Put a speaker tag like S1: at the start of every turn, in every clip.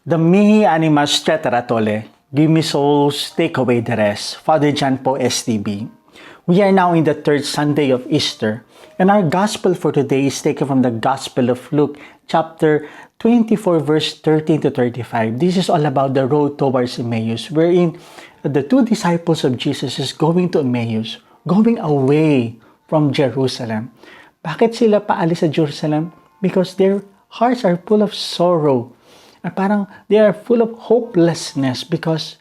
S1: The mihi animas teteratole, give me souls, take away the rest. Father John po, STB. We are now in the third Sunday of Easter, and our gospel for today is taken from the Gospel of Luke, chapter 24, verse 13 to 35. This is all about the road towards Emmaus, wherein the two disciples of Jesus is going to Emmaus, going away from Jerusalem. Bakit sila paalis sa Jerusalem? Because their hearts are full of sorrow. At parang they are full of hopelessness because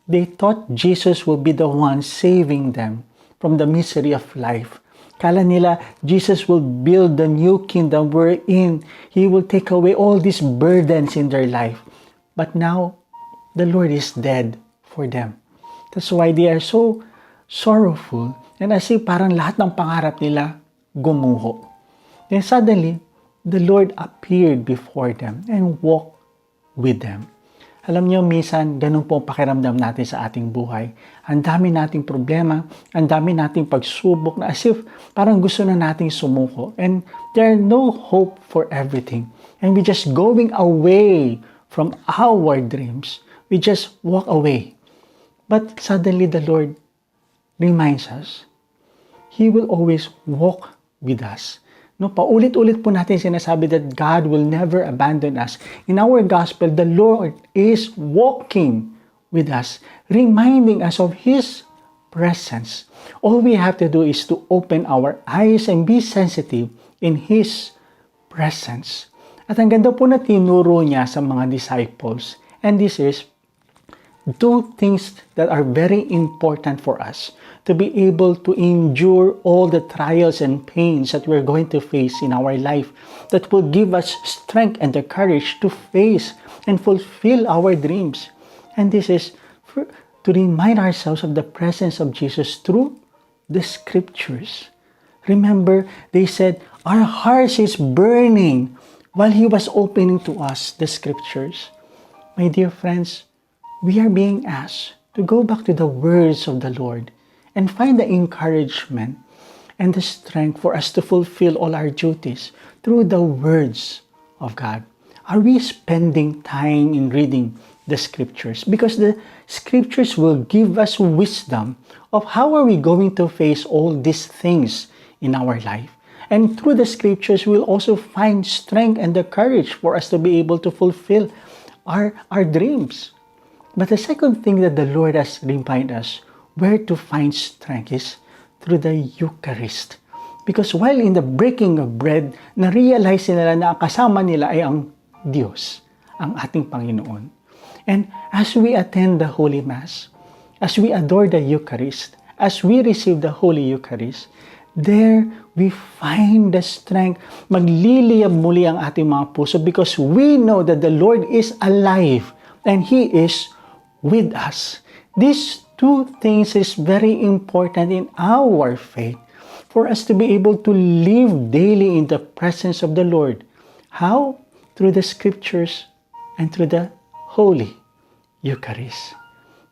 S1: they thought Jesus will be the one saving them from the misery of life. Kala nila Jesus will build the new kingdom wherein He will take away all these burdens in their life. But now, the Lord is dead for them. That's why they are so sorrowful. And as if parang lahat ng pangarap nila gumuho. Then suddenly, the Lord appeared before them and walked with them. Alam niyo, minsan, ganun po ang pakiramdam natin sa ating buhay. Ang dami nating problema, ang dami nating pagsubok na as if parang gusto na nating sumuko. And there are no hope for everything. And we just going away from our dreams. We just walk away. But suddenly the Lord reminds us, He will always walk with us. No, paulit-ulit po natin sinasabi that God will never abandon us. In our gospel, the Lord is walking with us, reminding us of His presence. All we have to do is to open our eyes and be sensitive in His presence. At ang ganda po na tinuro niya sa mga disciples. And this is two things that are very important for us to be able to endure all the trials and pains that we're going to face in our life, that will give us strength and the courage to face and fulfill our dreams. And this is to remind ourselves of the presence of Jesus through the scriptures. Remember, they said, our hearts is burning while He was opening to us the scriptures. My dear friends, we are being asked to go back to the words of the Lord and find the encouragement and the strength for us to fulfill all our duties through the words of God. Are we spending time in reading the scriptures? Because the scriptures will give us wisdom of how are we going to face all these things in our life. And through the scriptures, we'll also find strength and the courage for us to be able to fulfill our dreams. But the second thing that the Lord has reminded us where to find strength is through the Eucharist. Because while in the breaking of bread, na-realize nila na ang kasama nila ay ang Diyos, ang ating Panginoon. And as we attend the Holy Mass, as we adore the Eucharist, as we receive the Holy Eucharist, there we find the strength. Magliliyab muli ang ating mga puso because we know that the Lord is alive and He is with us. These two things is very important in our faith for us to be able to live daily in the presence of the Lord. How? Through the scriptures and through the Holy Eucharist.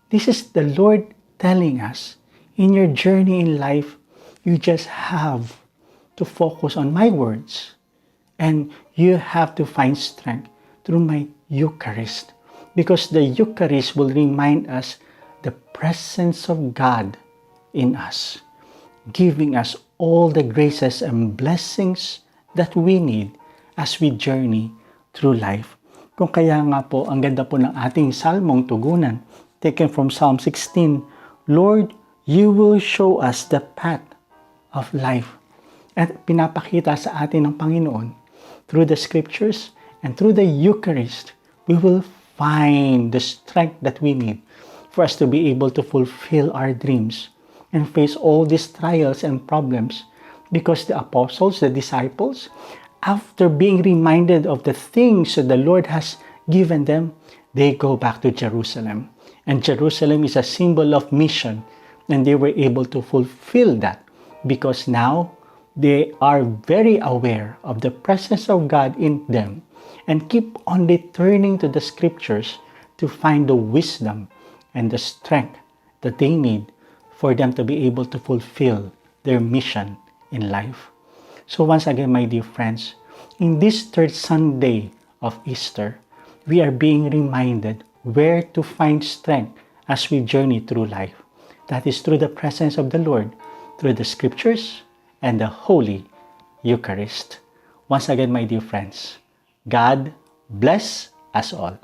S1: This is the Lord telling us, in your journey in life, you just have to focus on my words and you have to find strength through my Eucharist. Because the Eucharist will remind us the presence of God in us, giving us all the graces and blessings that we need as we journey through life. Kung kaya nga po, ang ganda po ng ating salmong tugunan, taken from Psalm 16, Lord, You will show us the path of life. At pinapakita sa atin ng Panginoon, through the scriptures and through the Eucharist, we will find the strength that we need for us to be able to fulfill our dreams and face all these trials and problems. Because the apostles, the disciples, after being reminded of the things that the Lord has given them, they go back to Jerusalem. And Jerusalem is a symbol of mission. And they were able to fulfill that because now they are very aware of the presence of God in them and keep on returning to the scriptures to find the wisdom and the strength that they need for them to be able to fulfill their mission in life. So once again, my dear friends, in this third Sunday of Easter, we are being reminded where to find strength as we journey through life. That is through the presence of the Lord, through the scriptures and the Holy Eucharist. Once again, my dear friends, God bless us all.